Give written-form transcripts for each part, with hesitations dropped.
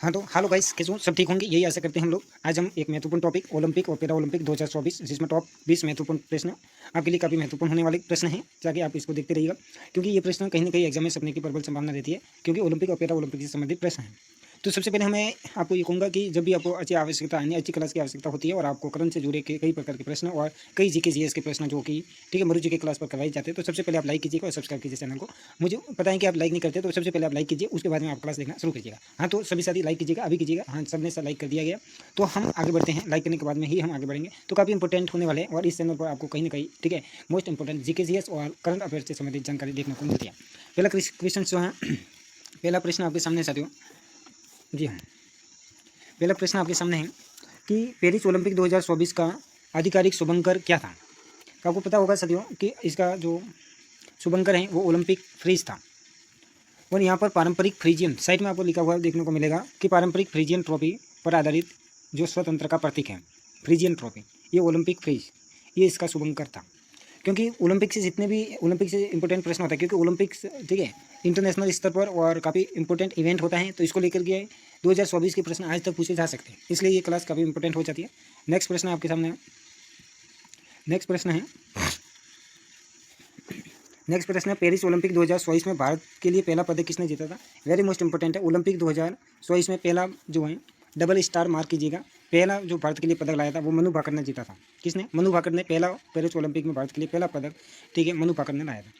हाँ तो hello guys, कैसे हो? सब ठीक होंगे, यही आशा करते हैं हम लोग। आज हम एक महत्वपूर्ण टॉपिक ओलंपिक और पैरा ओलंपिक 2024 जिसमें टॉप 20 महत्वपूर्ण प्रश्न आपके लिए काफ़ी महत्वपूर्ण होने वाले प्रश्न हैं, ताकि आप इसको देखते रहिएगा, क्योंकि ये प्रश्न कहीं ना कहीं एग्जाम में सपने की प्रबल संभावना रहती है, क्योंकि ओलंपिक और पैरा ओलंपिक से संबंधित प्रश्न हैं। तो सबसे पहले हमें आपको ये कहूँगा कि जब भी आपको अच्छी आवश्यकता यानी अच्छी क्लास की आवश्यकता होती है और आपको करंट से जुड़े कई प्रकार के प्रश्न और कई जीके जीएस के प्रश्न जो कि ठीक है मरु जी के क्लास पर करवाए जाते हैं, तो सबसे पहले आप लाइक कीजिएगा और सब्सक्राइब कीजिए चैनल को। मुझे पता है कि आप लाइक नहीं करते, तो सबसे पहले आप लाइक कीजिए, उसके बाद में आप क्लास देखना शुरू कीजिएगा। हाँ तो सभी साथी लाइक कीजिएगा, अभी कीजिएगा। हाँ सबने से लाइक कर दिया गया, तो हम आगे बढ़ते हैं। लाइक करने के बाद में ही हम आगे बढ़ेंगे, तो काफ़ी इंपॉर्टेंट होने वाले हैं और इस चैनल पर आपको कहीं ना कहीं ठीक है मोस्ट इंपॉर्टेंट जीके जीएस और करंट अफेयर से संबंधित जानकारी देखने को मिलती है। पहला क्वेश्चन जो है पहला प्रश्न आपके सामने साथियों, जी हाँ, पहला प्रश्न आपके सामने है कि पेरिस ओलंपिक 2024 का आधिकारिक शुभंकर क्या था। आपको पता होगा साथियों कि इसका जो शुभंकर है वो ओलंपिक फ्रीज था, और यहाँ पर पारंपरिक फ्रीजियन साइड में आपको लिखा हुआ देखने को मिलेगा कि पारंपरिक फ्रीजियन ट्रॉफी पर आधारित जो स्वतंत्र का प्रतीक है फ्रीजियन ट्रॉफी, ये ओलंपिक फ्रीज, ये इसका शुभंकर था। क्योंकि ओलंपिक से जितने भी ओलंपिक से इंपॉर्टेंट प्रश्न होता है, क्योंकि ओलंपिक्स ठीक है इंटरनेशनल स्तर पर और काफ़ी इंपॉर्टेंट इवेंट होता है, तो इसको लेकर के 2024 के प्रश्न आज तक पूछे जा सकते हैं, इसलिए ये क्लास काफ़ी इंपॉर्टेंट हो जाती है। नेक्स्ट प्रश्न आपके सामने, नेक्स्ट प्रश्न है पेरिस ओलंपिक 2024 में भारत के लिए पहला पदक किसने जीता था। वेरी मोस्ट इंपॉर्टेंट है, ओलंपिक 2024 में पहला जो है डबल स्टार मार्क कीजिएगा, पहला जो भारत के लिए पदक लाया था वो मनु भाकर ने जीता था। किसने? मनु भाकर ने पहला पेरिस ओलंपिक में भारत के लिए पहला पदक ठीक है मनु भाकर ने लाया था।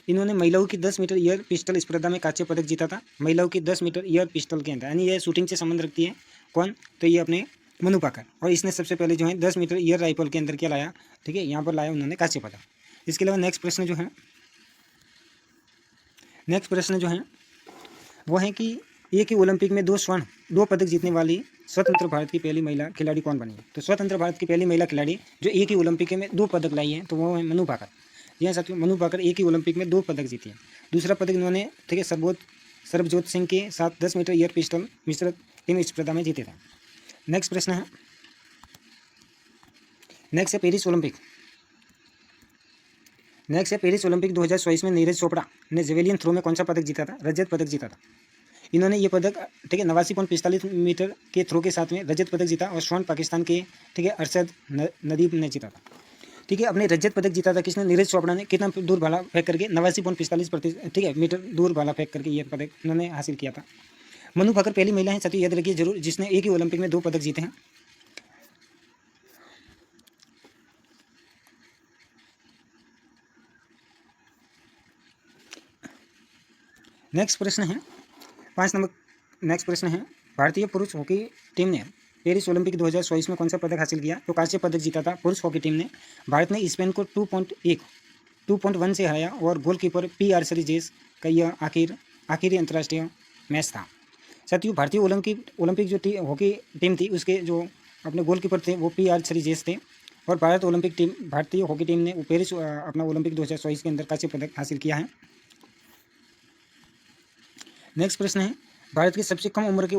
इन्होंने महिलाओं की 10 मीटर एयर पिस्टल स्पर्धा में कांस्य पदक जीता था। महिलाओं की 10 मीटर एयर पिस्टल के अंदर, यानी ये शूटिंग से संबंध रखती है। कौन? तो ये अपने मनु भाकर, और इसने सबसे पहले जो है 10 मीटर एयर राइफल के अंदर क्या लाया, ठीक है यहाँ पर लाया उन्होंने कांस्य पदक। इसके अलावा नेक्स्ट प्रश्न जो है वो है कि एक ही ओलंपिक में 2 स्वर्ण 2 पदक जीतने वाली स्वतंत्र भारत की पहली महिला खिलाड़ी कौन बनी है। तो स्वतंत्र भारत की पहली महिला खिलाड़ी जो एक ही ओलंपिक में 2 पदक लाई है, तो वो है मनु भाकर। यह साथियों मनु भाकर एक ही ओलंपिक में 2 पदक जीती है। दूसरा पदक इन्होंने ठीक है सरबजोत सिंह के साथ 10 मीटर एयर पिस्टल मिश्रित टीम स्पर्धा में जीते थे। नेक्स्ट है पेरिस ओलंपिक 2024 में नीरज चोपड़ा ने जेवेलियन थ्रो में कौन सा पदक जीता था। रजत पदक जीता था। इन्होंने ये पदक ठीक है 89.45 मीटर के थ्रो के साथ में रजत पदक जीता, और स्वर्ण पाकिस्तान के ठीक है अरशद नदीम ने जीता था। ठीक है अपने रजत पदक जीता था किसने? नीरज चोपड़ा ने। कितना दूर भाला फेंक करके 89.45 ठीक है मीटर दूर भाला फेंक करके ये पदक उन्होंने हासिल किया था। मनु भाकर पहली महिला है साथियों, याद रखिए जरूर, जिसने एक ही ओलंपिक में 2 पदक जीते हैं। नेक्स्ट प्रश्न है 5 नंबर। नेक्स्ट प्रश्न है भारतीय पुरुष हॉकी टीम ने पेरिस ओलंपिक 2024 में कौन सा पदक हासिल किया। तो कांस्य पदक जीता था पुरुष हॉकी टीम ने। भारत ने स्पेन को 2.1 से हराया, और गोलकीपर PR श्रीजेश का यह आखिरी अंतर्राष्ट्रीय मैच था। साथियों भारतीय ओलंपिक जो हॉकी टीम थी उसके जो अपने गोलकीपर थे वो PR श्रीजेश थे, और भारतीय हॉकी टीम ने पेरिस अपना ओलंपिक 2024 के अंदर कांस्य पदक हासिल किया है। नेक्स्ट प्रश्न है भारत के सबसे कम उम्र के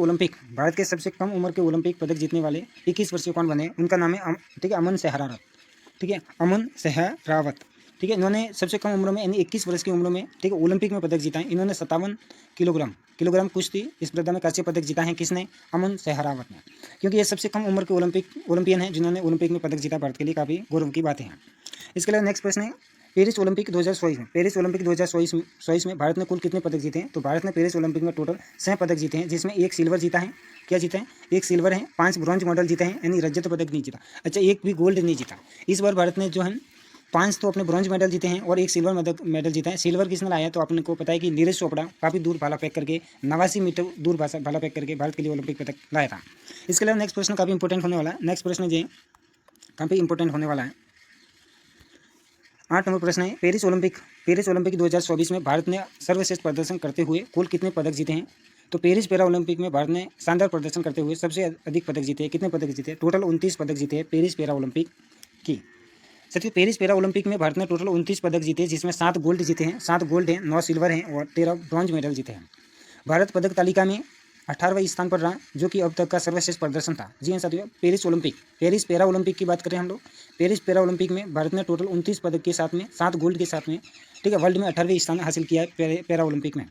ओलंपिक पदक जीतने वाले 21 वर्षीय कौन बने। उनका नाम है ठीक है अमन सहरावत। ठीक है अमन सहरावत, ठीक है इन्होंने सबसे कम उम्र में यानी 21 वर्ष की उम्र में ठीक है ओलंपिक में पदक जीता है। इन्होंने 57 किलोग्राम कुश्ती स्पर्धा में कांस्य पदक जीता है। किसने? अमन सहरावत ने, क्योंकि ये सबसे कम उम्र के ओलंपियन हैं जिन्होंने ओलंपिक में पदक जीता। भारत के लिए काफ़ी गौरव की बातें हैं। इसके अलावा नेक्स्ट प्रश्न है पेरिस ओलंपिक 2024 में भारत ने कुल कितने पदक जीते हैं। तो भारत ने पेरिस ओलंपिक में टोटल 6 पदक जीते हैं, जिसमें 1 सिल्वर जीता है। क्या जीता है? 1 सिल्वर है, 5 ब्रॉन्ज मेडल जीते हैं, यानी रजत पदक नहीं जीता। अच्छा, 1 भी गोल्ड नहीं जीता। इस बार भारत ने जो है 5 तो अपने ब्रॉन्ज मेडल जीते हैं और 1 सिल्वर मेडल जीता है। सिल्वर किसने लाया? तो आपने को पता है कि नीरज चोपड़ा काफ़ी दूर भाला फेंक करके 89 मीटर दूर भाला फेंक करके भारत के लिए ओलंपिक पदक लाया था। इसके अलावा नेक्स्ट प्रश्न काफ़ी इंपॉर्टेंट होने वाला है। नेक्स्ट प्रश्न जो काफ़ी इंपॉर्टेंट होने वाला है 8 नंबर प्रश्न है पेरिस ओलंपिक 2024 में भारत ने सर्वश्रेष्ठ प्रदर्शन करते हुए कुल कितने पदक जीते हैं। तो पेरिस पैरा ओलंपिक में भारत ने शानदार प्रदर्शन करते हुए सबसे अधिक पदक जीते हैं। कितने पदक जीते हैं? टोटल 29 पदक जीते हैं पेरिस पैरा ओलंपिक की। साथियों पेरिस पैरा ओलंपिक में भारत ने टोटल 29 पदक जीते हैं, जिसमें 7 गोल्ड जीते हैं, 7 गोल्ड हैं, 9 सिल्वर हैं और 13 ब्रॉन्ज मेडल जीते हैं। भारत पदक तालिका में 18वें स्थान पर रहा, जो कि अब तक का सर्वश्रेष्ठ प्रदर्शन था। जी हाँ साथियों, पेरिस पैरा ओलंपिक की बात करें हम लोग। पेरिस पैरा ओलंपिक में भारत ने टोटल 29 पदक के साथ में 7 गोल्ड के साथ में ठीक है वर्ल्ड में 18वें स्थान हासिल किया है पैरा ओलंपिक में।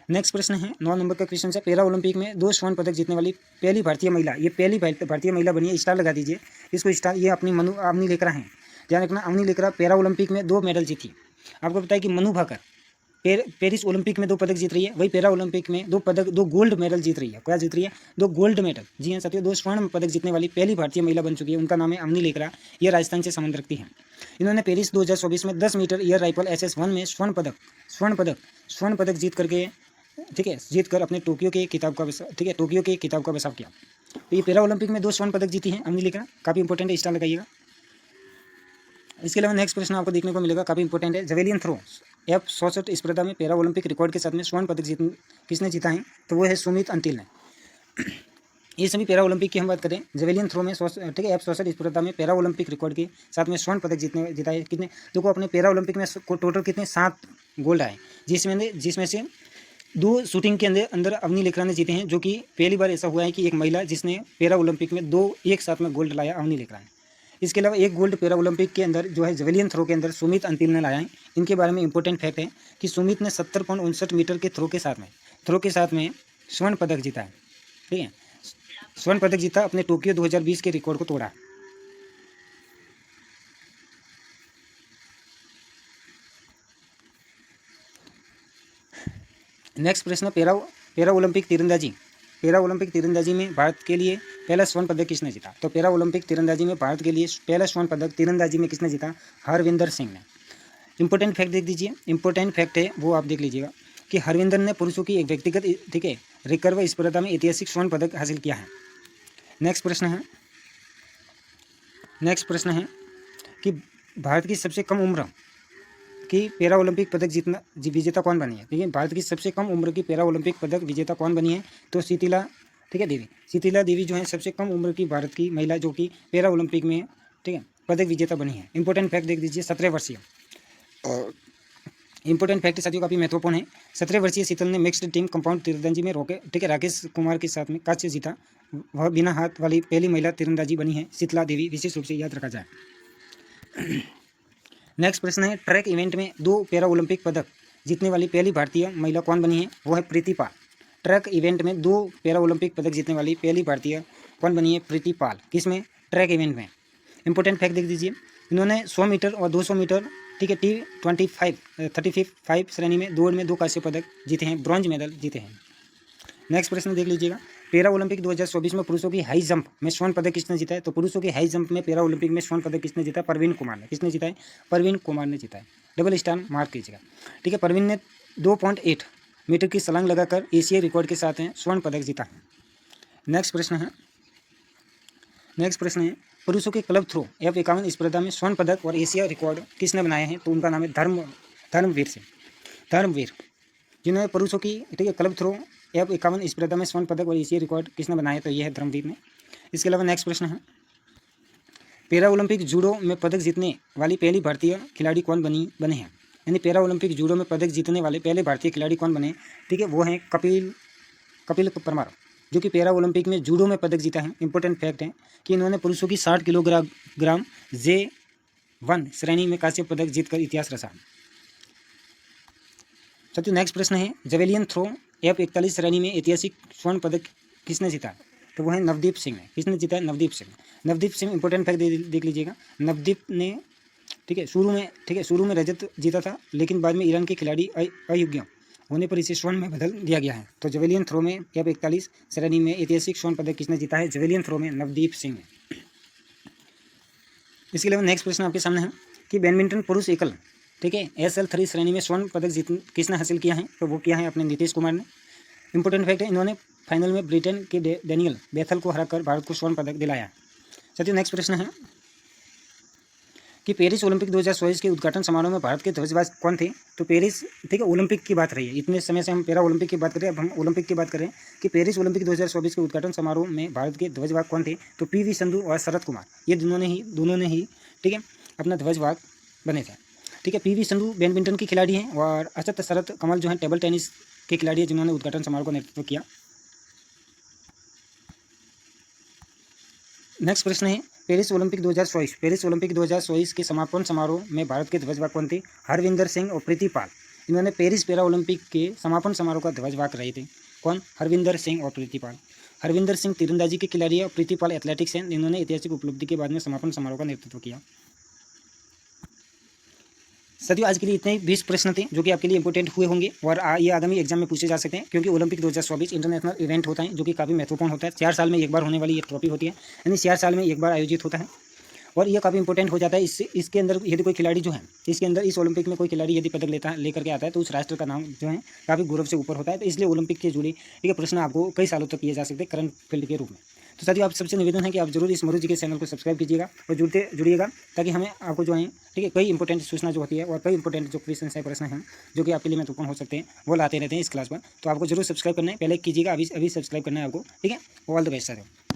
नेक्स्ट प्रश्न है 9 नंबर का क्वेश्चन है, पैरा ओलंपिक में 2 स्वर्ण पदक जीतने वाली पहली भारतीय महिला, ये पहली भारतीय महिला बनी है, स्टार लगा दीजिए इसको स्टार, ये अपनी अवनी लेकरा हैं, ध्यान रखना अवनी लेकरा पैरा ओलंपिक में 2 मेडल जीती। आपको पता है कि मनु भाकर पेरिस ओलंपिक में 2 पदक जीत रही है, वही पैरा ओलंपिक में 2 गोल्ड मेडल जीत रही है। क्या जीत रही है? 2 गोल्ड मेडल। जी हाँ साथियों, 2 स्वर्ण पदक जीतने वाली पहली भारतीय महिला बन चुकी है, उनका नाम है अवनी लेकरा, ये राजस्थान से संबंध रखती है। इन्होंने पेरिस 2024 में 10 मीटर एयर राइफल SS1 में स्वर्ण पदक जीत करके, ठीक है, जीत कर अपने टोक्यो के खिताब का बचाव किया। तो ये पैरा ओलंपिक में 2 स्वर्ण पदक जीती हैं अवनी लेकरा, काफ़ी इंपॉर्टेंट है, स्टार लगाइएगा। इसके अलावा नेक्स्ट प्रश्न आपको देखने को मिलेगा, काफ़ी इंपॉर्टेंट है, जेवेलियन थ्रो F-64 स्पर्धा में पैरा ओलंपिक रिकॉर्ड के साथ में स्वर्ण पदक किसने जीता है? तो वो है सुमित अंतिल ने। ये सभी पैरा ओलंपिक की हम बात करें, जेवेलियन थ्रो में, ठीक है, F-64 स्पर्धा में पैरा ओलंपिक रिकॉर्ड के साथ में स्वर्ण पदक जीता है कितने? देखो अपने पैरा ओलंपिक में टोटल कितने 7 गोल्ड आए, जिसमें से 2 शूटिंग के अंदर अवनी लेकरा ने जीते हैं, जो कि पहली बार ऐसा हुआ है कि एक महिला जिसने पैरा ओलंपिक में 2 एक साथ में गोल्ड लाया, अवनी लेकरा ने। इसके अलावा 1 गोल्ड पैरा ओलंपिक के अंदर जो है जेवेलियन थ्रो के अंदर सुमित अंतिल ने लाया है। इनके बारे में इंपॉर्टेंट फैक्ट है कि सुमित ने 70.59 मीटर के थ्रो के साथ में स्वर्ण पदक जीता है, ठीक है, स्वर्ण पदक जीता, अपने टोक्यो 2020 के रिकॉर्ड को तोड़ा। नेक्स्ट प्रश्न, पैरा ओलंपिक तीरंदाजी में भारत के लिए पहला स्वर्ण पदक किसने जीता? तो पैरा ओलंपिक तीरंदाजी में भारत के लिए पहला स्वर्ण पदक तीरंदाजी में किसने जीता? हरविंदर सिंह ने। इंपॉर्टेंट फैक्ट देख दीजिए, इंपॉर्टेंट फैक्ट है वो आप देख लीजिएगा कि हरविंदर ने पुरुषों की एक व्यक्तिगत, ठीक है, रिकर्व स्पर्धा में ऐतिहासिक स्वर्ण पदक हासिल किया है। नेक्स्ट प्रश्न है कि भारत की सबसे कम उम्र कि पैरा ओलंपिक पदक विजेता कौन बनी है? ठीक है, भारत की सबसे कम उम्र की पैरा ओलंपिक पदक विजेता कौन बनी है? तो शीतला देवी जो है सबसे कम उम्र की भारत की महिला जो कि पैरा ओलंपिक में, ठीक है, पदक विजेता बनी है। इंपॉर्टेंट फैक्ट देख दीजिए, 17 वर्षीय, इंपॉर्टेंट फैक्ट साथियों काफ़ी महत्वपूर्ण है। 17 वर्षीय शीतल ने मिक्स्ड टीम कंपाउंड तीरंदाजी में ठीक है, राकेश कुमार के साथ में कांस्य जीता। वह बिना हाथ वाली पहली महिला तीरंदाजी बनी है, शीतला देवी, विशेष रूप से याद रखा जाए। नेक्स्ट प्रश्न है, ट्रैक इवेंट में 2 पैरा ओलंपिक पदक जीतने वाली पहली भारतीय महिला कौन बनी है? वो है प्रीति पाल। ट्रैक इवेंट में 2 पैरा ओलंपिक पदक जीतने वाली पहली भारतीय कौन बनी है? प्रीति पाल। किसमें? ट्रैक इवेंट में। इंपॉर्टेंट फैक्ट देख दीजिए, इन्होंने 100 मीटर और 200 मीटर, ठीक है, T25 श्रेणी में दौड़ में 2 कांस्य पदक जीते हैं, ब्रॉन्ज मेडल जीते हैं। नेक्स्ट प्रश्न देख लीजिएगा, पैरा ओलंपिक 2024 में पुरुषों की हाई जंप में स्वर्ण पदक किसने जीता है? तो पुरुषों की हाई जंप में पैरा ओलंपिक में स्वर्ण पदक किसने जीता है? परवीन कुमार ने। किसने जीता है? परवीन कुमार ने जीता है। डबल स्टार मार्क कीजिएगा, ठीक है। परवीन ने 2.8 मीटर की छलांग लगाकर एशियाई रिकॉर्ड के साथ स्वर्ण पदक जीता है। नेक्स्ट प्रश्न है पुरुषों के क्लब थ्रो F51 स्पर्धा में स्वर्ण पदक और एशिया रिकॉर्ड किसने बनाए हैं? तो उनका नाम है धर्मवीर, जिन्होंने पुरुषों की, ठीक है, क्लब थ्रो F51 स्पर्धा में स्वर्ण पदक और एशिया रिकॉर्ड किसने बनाया? तो ये है धर्मवीर ने। इसके अलावा नेक्स्ट प्रश्न है, पैरा ओलंपिक जूडो में पदक जीतने वाली पहली भारतीय खिलाड़ी कौन बने हैं? यानी पैरा ओलंपिक जूडो में पदक जीतने वाले पहले भारतीय खिलाड़ी कौन बने? ठीक है, वो हैं कपिल परमार, जो कि पैरा ओलंपिक में जूडो में पदक जीता है। इंपॉर्टेंट फैक्ट है कि इन्होंने पुरुषों की 60 किलोग्राम J1 श्रेणी में कांस्य पदक जीतकर इतिहास रचा। साथियों नेक्स्ट प्रश्न है, जेवेलियन थ्रो F41 श्रेणी में ऐतिहासिक स्वर्ण पदक किसने जीता? तो वो है नवदीप सिंह ने। किसने जीता है? नवदीप सिंह। इंपॉर्टेंट फैक्ट देख लीजिएगा, नवदीप ने, ठीक है, शुरू में रजत जीता था, लेकिन बाद में ईरान के खिलाड़ी अयोग्य होने पर इसे स्वर्ण में बदल दिया गया है। तो जेवेलियन थ्रो में F41 श्रेणी में ऐतिहासिक स्वर्ण पदक किसने जीता है? जेवेलियन थ्रो में नवदीप सिंह ने। इसके अलावा नेक्स्ट प्रश्न आपके सामने है कि बैडमिंटन पुरुष एकल, ठीक है, SL3 श्रेणी में स्वर्ण पदक किसने हासिल किया है? तो वो किया है अपने नीतीश कुमार ने। इंपॉर्टेंट फैक्ट है, इन्होंने फाइनल में ब्रिटेन के डेनियल बेथल को हराकर भारत को स्वर्ण पदक दिलाया है। साथियों नेक्स्ट प्रश्न है कि पेरिस ओलंपिक 2024 के उद्घाटन समारोह में भारत के ध्वजबाज कौन थे? तो पेरिस, ठीक है, ओलंपिक की बात रही है, इतने समय से हम पैरा ओलंपिक की बात करें, अब हम ओलंपिक की बात करें कि पेरिस ओलंपिक 2024 के उद्घाटन समारोह में भारत के ध्वजबाज कौन थे? तो PV संधू और शरद कुमार, ये दोनों ने ही, ठीक है, अपना ध्वजबाज बने थे। ठीक है, PV संधू बैडमिंटन की खिलाड़ी हैं और अचत शरद कमल जो है टेबल टेनिस के खिलाड़ी हैं, जिन्होंने उद्घाटन समारोह का नेतृत्व किया। नेक्स्ट प्रश्न है, पेरिस ओलंपिक 2024 के समापन समारोह में भारत के ध्वजबाज कौन थे? हरविंदर सिंह और प्रीति पाल। इन्होंने पेरिस पैरा ओलंपिक के समापन समारोह का ध्वज वाहक रहे थे। कौन? हरविंदर सिंह और प्रीतिपाल। हरविंदर सिंह तीरंदाजी के खिलाड़ी है और प्रीतिपाल एथलेटिक्स हैं। इन्होंने ऐतिहासिक उपलब्धि के बाद में समापन समारोह का नेतृत्व किया। साथियों आज के लिए इतने ही 20 प्रश्न थे जो कि आपके लिए इंपॉर्टेंट हुए होंगे और ये आगामी एग्जाम में पूछे जा सकते हैं, क्योंकि ओलंपिक 2024 इंटरनेशनल इवेंट होता है जो कि काफ़ी महत्वपूर्ण होता है। 4 साल में एक बार होने वाली ये ट्रॉफी होती है, यानी 4 साल में एक बार आयोजित होता है और ये काफ़ी इंपॉर्टेंट हो जाता है। इसके अंदर यदि कोई खिलाड़ी जो है इसके अंदर इस ओलंपिक में कोई खिलाड़ी यदि पदक लेकर के आता है तो उस राष्ट्र का नाम जो है काफ़ी गौरव से ऊपर होता है। तो इसलिए ओलंपिक के जुड़े ठीक है प्रश्न आपको कई सालों तक किए जा सकते हैं करंट फील्ड के रूप में। तो साथियों आप सबसे निवेदन है कि आप जरूर इस मरु जी के चैनल को सब्सक्राइब कीजिएगा और जुड़िएगा, ताकि हमें आपको जो है ठीक है कई इंपॉर्टेंट सूचना जो होती है और कई इंपॉर्टेंट जो क्वेश्चन है प्रश्न हैं जो कि आपके लिए महत्वपूर्ण हो सकते हैं वो लाते रहते हैं इस क्लास पर। तो आपको जरूर सब्सक्राइब करना है, पहले कीजिएगा, अभी सब्सक्राइब करना है आपको, ठीक है। ऑल द बेस्ट साथियों।